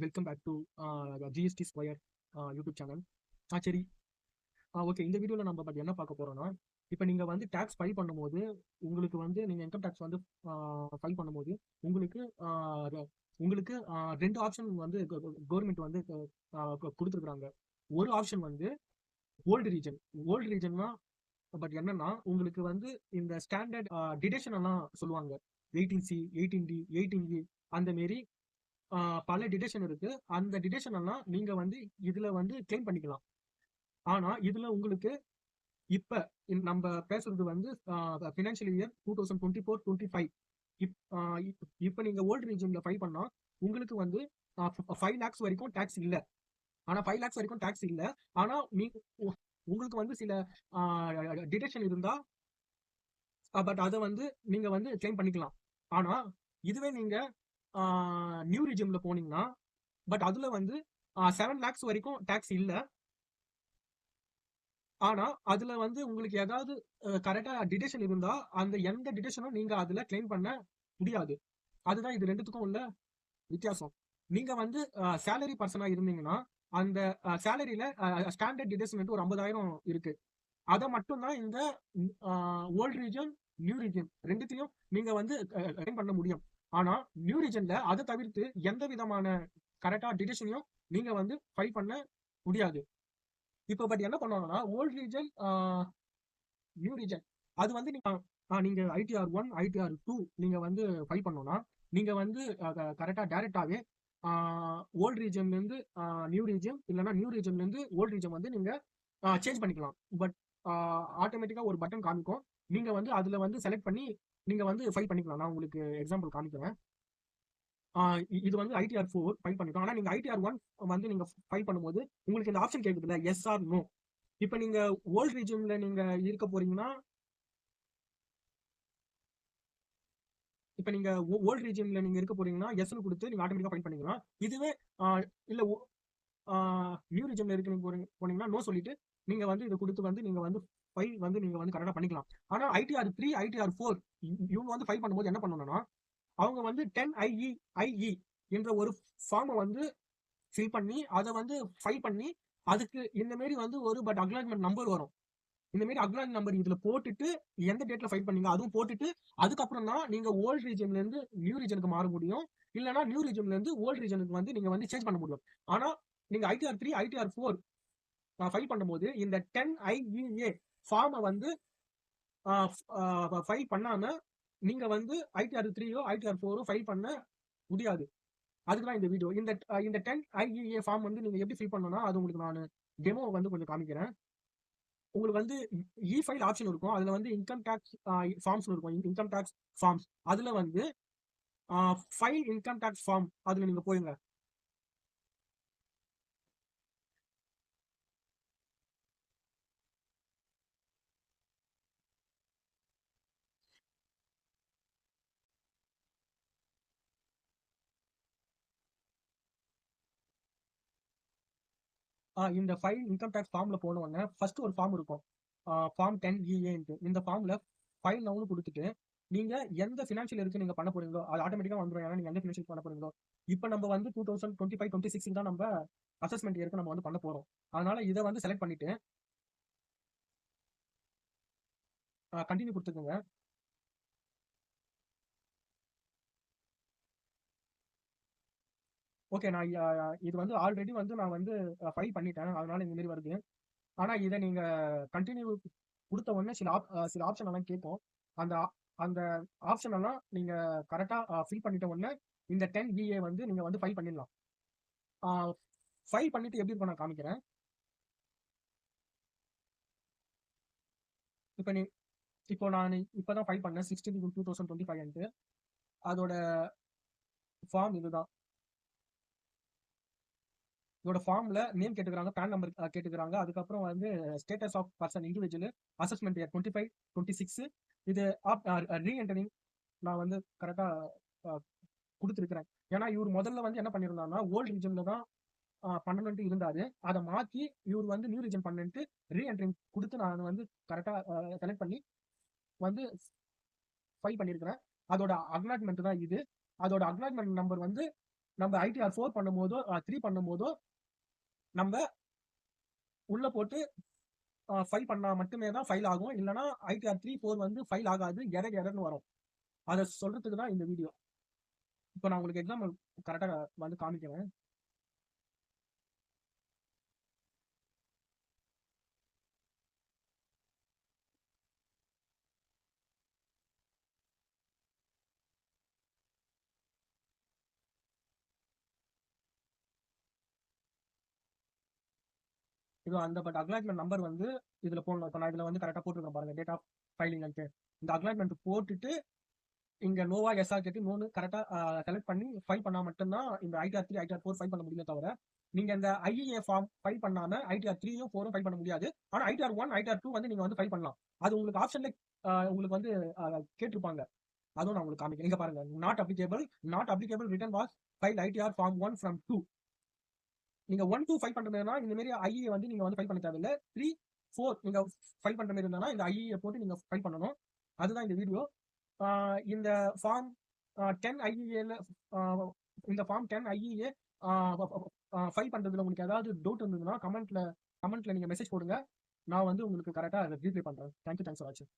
Welcome back to GST square YouTube channel. சரி, okay. இந்த வீடியோவில் நம்ம பட் என்ன பார்க்க போறோம்னா, இப்போ நீங்கள் வந்து டேக்ஸ் ஃபைல் பண்ணும்போது உங்களுக்கு வந்து நீங்கள் இன்கம் டேக்ஸ் வந்து ஃபைல் பண்ணும்போது உங்களுக்கு உங்களுக்கு ரெண்டு ஆப்ஷன் வந்து கவர்மெண்ட் வந்து கொடுத்துருக்குறாங்க. ஒரு ஆப்ஷன் வந்து ஓல்டு ரீஜன். ஓல்டு ரீஜன்னா பட் என்னன்னா உங்களுக்கு வந்து இந்த ஸ்டாண்டர்ட் டிடெக்ஷன் எல்லாம் சொல்லுவாங்க. 18C 18D 18E அந்த மாரி பல டிடெக்ஷன் இருக்கு. அந்த டிடெக்ஷன் எல்லாம் நீங்க வந்து இதுல வந்து கிளைம் பண்ணிக்கலாம். ஆனா இதுல உங்களுக்கு இப்ப நம்ம பேசுறது வந்து ஃபினான்ஷியல் இயர் 2024-25. இப்ப நீங்க ஓல்டு ரீஜன்ல ஃபைல் பண்ணா உங்களுக்கு வந்து 5 lakhs வரைக்கும் டாக்ஸ் இல்ல. ஆனா 5 lakhs வரைக்கும் டாக்ஸ் இல்ல. ஆனா உங்களுக்கு வந்து சில டிடெக்ஷன் இருந்தா பட் அதை வந்து நீங்க வந்து கிளைம் பண்ணிக்கலாம். ஆனா இதுவே நீங்க நியூ ரீஜன்ல போனீங்கன்னா பட் அதுல வந்து 7 lakhs வரைக்கும் டாக்ஸ் இல்ல. ஆனா அதுல வந்து உங்களுக்கு ஏதாவது கரெக்டா டிடெக்ஷன் இருந்தா அந்த எந்த டிடெக்ஷனும் நீங்க அதுல கிளைம் பண்ண முடியாது. அதுதான் இது ரெண்டுத்துக்கும் உள்ள வித்தியாசம். நீங்க வந்து சேலரி பர்சனா இருந்தீங்கன்னா அந்த சேலரியில ஸ்டாண்டர்ட் டிடெக்ஷன் ஒரு 50,000 இருக்கு. அதை மட்டும்தான் இந்த ஓல்டு ரீஜன் நியூ ரீஜன் ரெண்டுத்தையும் நீங்க வந்து கிளைம் பண்ண முடியும். ஆனா நியூ ரீஜன்ல அதை தவிர்த்து எந்த விதமான கரெக்டா டிடெக்ஷனையும் நீங்க வந்து ஃபைல் பண்ண முடியாது. இப்போ பட் என்ன பண்ணுவாங்கன்னா ஓல்டு ரீஜன் நியூ ரீஜன் அது வந்து நீங்க ITR 1 ITR 2 நீங்க வந்து ஃபைல் பண்ணோம்னா நீங்க வந்து கரெக்டா டைரக்டாவே ஓல்டு ரீஜன்ல இருந்து நியூ ரீஜன் இல்லைன்னா நியூ ரீஜன்ல இருந்து ஓல்டு ரீஜன் வந்து நீங்க சேஞ்ச் பண்ணிக்கலாம். பட் ஆட்டோமேட்டிக்கா ஒரு பட்டன் காமிக்கும். நீங்க வந்து அதுல வந்து செலக்ட் பண்ணி நீங்க வந்து ஃபைல் பண்ணிக்கலாம். நான் உங்களுக்கு எக்ஸாம்பிள் காமிக்கிறேன். இது வந்து ITR 4 ஃபைல் பண்ணிக்கலாம். ஆனா நீங்க ITR 1 வந்து நீங்க ஃபைல் பண்ணும்போது உங்களுக்கு இந்த ஆப்ஷன் கேக்குதுல்ல, எஸ் ஆர் நோ. இப்ப நீங்க ஓல்டு ரீஜன்ல நீங்க இருக்க போறீங்கன்னா எஸ்ன்னு கொடுத்து நீங்க ஆட்டோமேட்டிக்கா ஃபைல் பண்ணிக்கலாம். இதுவே இல்ல நியூ ரீஜன்ல இருக்கு நீங்க போனீங்கன்னா நோ சொல்லிட்டு நீங்க வந்து இதை கொடுத்து வந்து நீங்க வந்து ஃபைல் வந்து நீங்க வந்து கரெக்டா பண்ணிக்கலாம். ஆனா ITR 3 ITR 4 இவங்க வந்து ஃபைல் பண்ணும்போது என்ன பண்ணணும்னா அவங்க வந்து 10IE என்ற ஒரு ஃபார்மை வந்து ஃபில் பண்ணி அதை வந்து ஃபைல் பண்ணி அதுக்கு இந்த மாரி வந்து ஒரு பட் அக்னாலஜ்மெண்ட் நம்பர் வரும். இந்த மாதிரி அக்னாலஜ் நம்பர் இதுல போட்டுட்டு எந்த டேட்ல ஃபைல் பண்ணீங்க அதுவும் போட்டுட்டு அதுக்கப்புறம் தான் நீங்க ஓல்டு ரீஜன்ல இருந்து நியூ ரீஜனுக்கு மாற முடியும். இல்லைன்னா நியூ ரீஜன்ல இருந்து ஓல்டு ரீஜனுக்கு வந்து நீங்க வந்து சேஞ்ச் பண்ண முடியும். ஆனா நீங்க ITR 3 ITR 4 ஃபைல் பண்ணும்போது இந்த 10IEA ஃபார்மை வந்து ஃபைல் பண்ணாம நீங்க வந்து ITR 3 ITR 4 ஃபைல் பண்ண முடியாது. அதுக்குதான் இந்த வீடியோ. இந்த 10IEA ஃபார்ம் வந்து நீங்க எப்படி ஃபில் பண்ணணும்னா அது உங்களுக்கு நான் டெமோ வந்து கொஞ்சம் காமிக்கிறேன். உங்களுக்கு வந்து இ ஃபைல் ஆப்ஷன் இருக்கும். அதுல வந்து இன்கம் டேக்ஸ் ஃபார்ம்ஸ் இருக்கும். இன்கம் டேக்ஸ் ஃபார்ம்ஸ் அதுல வந்து ஃபைல் இன்கம் டேக்ஸ் ஃபார்ம் அதுல நீங்க போயுங்க. இந்த ஃபைல் இன்கம் டேக்ஸ் ஃபார்ம்ல போன உடனே ஃபர்ஸ்ட் ஒரு ஃபார்ம் இருக்கும். Form 10EA. இந்த ஃபார்ம்ல ஃபைல் நவுன்னு கொடுத்துட்டு நீங்க எந்த ஃபினான்ஷியல் இருக்கு நீங்க பண்ண போறீங்களோ அது ஆட்டோமேட்டிக்கா வந்துடும். ஏன்னா நீங்க எந்த ஃபினான்ஷியல் பண்ண போறீங்களோ இப்போ நம்ம வந்து 2025-26 தான் நம்ம அசஸ்மெண்ட் இயருக்கு நம்ம வந்து பண்ண போறோம். அதனால இதை வந்து செலக்ட் பண்ணிட்டு கண்டினியூ கொடுத்துக்கோங்க. ஓகே, நான் இது வந்து ஆல்ரெடி வந்து நான் வந்து ஃபைல் பண்ணிட்டேன். அதனால இந்த மாதிரி வருது. ஆனா இதை நீங்க கண்டினியூ கொடுத்த உடனே சில ஆப்ஷன் எல்லாம் கேட்கும். அந்த அந்த ஆப்ஷன் எல்லாம் நீங்க கரெக்டா ஃபில் பண்ணிட்ட உடனே இந்த 10EA வந்து நீங்க வந்து ஃபைல் பண்ணிடலாம். ஃபைல் பண்ணிட்டு எப்படி இருக்கும் நான் காமிக்கிறேன். இப்போ நான் இப்பதான் ஃபைல் பண்ணேன் 16/2025. அதோட ஃபார்ம் இதுதான். இதோட ஃபார்ம்ல நேம் கேட்டுக்கிறாங்க, பேன் நம்பர் கேட்டுக்கிறாங்க. அதுக்கப்புறம் வந்து status of person individual assessment year 25-26. இது ரீஎன்டரிங் நான் வந்து கரெக்டா கொடுத்துருக்கிறேன். ஏன்னா இவர் முதல்ல வந்து என்ன பண்ணியிருந்தாருன்னா ஓல்டு ரீஜன்ல தான் பண்ணணும்ட்டு இருந்தாரு. அதை மாத்தி இவர் வந்து நியூ ரீஜன் பண்ணிட்டு ரீஎன்ட்ரிங் கொடுத்து நான் வந்து கரெக்டா செலக்ட் பண்ணி வந்து ஃபைல் பண்ணியிருக்கிறேன். அதோட அக்னாலஜ்மெண்ட் தான் இது. அதோட அக்னாலஜ்மெண்ட் நம்பர் வந்து நம்ம ITR 4 பண்ணும்போதோ 3 பண்ணும்போதோ நம்ம உள்ள போட்டு ஃபைல் பண்ணா மட்டுமே தான் ஃபைல் ஆகும். இல்லைன்னா ITR 3, 4 வந்து ஃபைல் ஆகாது, எரர்னு வரும். அதை சொல்றதுக்கு தான் இந்த வீடியோ. இப்போ நான் உங்களுக்கு எக்ஸாம்பிள் கரெக்டா வந்து காமிக்கிறேன். இது அந்த பட் அக்னாலஜ்மெண்ட் நம்பர் வந்து இதுல போடணும். இப்போ நான் இதுல வந்து கரெக்டா போட்டுருக்கேன் பாருங்க, டேட் ஆஃப் ஃபைலிங். இந்த அக்னாலஜ்மெண்ட் போட்டுட்டு இங்க நோவா எஸ்ஆ கேட்டு நோனு கரெக்டா செலக்ட் பண்ணி ஃபைல் பண்ணா மட்டும்தான் இந்த ITR 3, ITR 4 ஃபைல் பண்ண முடியுமே தவிர, நீங்க இந்த IEA ஃபார்ம் ஃபைல் பண்ணாம ITR 3யும் 4ம் ஃபைல் பண்ண முடியாது. ஆனா ITR 1, ITR 2 வந்து நீங்க வந்து ஃபைல் பண்ணலாம். அது உங்களுக்கு ஆப்ஷன்ல உங்களுக்கு வந்து கேட்டிருப்பாங்க. அதுவும் நான் உங்களுக்கு காமிக்கிறேன். இங்க பாருங்க, not applicable return was file ITR form 1 from 2. நீங்க 1, 2 ஃபைல் பண்றதுனா இந்த மாதிரி IEA வந்து நீங்க வந்து ஃபைல் பண்ண தேவையில்ல. 3, 4 நீங்க ஃபைல் பண்ற மாதிரி இருந்தா இந்த IEA போட்டு நீங்க ஃபைல் பண்ணணும். அதுதான் இந்த வீடியோ. இந்த ஃபார்ம் 10 ஐஇஏல இந்த ஃபார்ம் 10 ஐஇஏ ஃபைல் பண்றதுல உங்களுக்கு ஏதாவது டவுட் இருந்ததுன்னா கமெண்ட்ல நீங்க மெசேஜ் போடுங்க. நான் வந்து உங்களுக்கு கரெக்டா ரீப்ளை பண்றேன். தேங்க்யூ ஃபார் வாட்சிங்.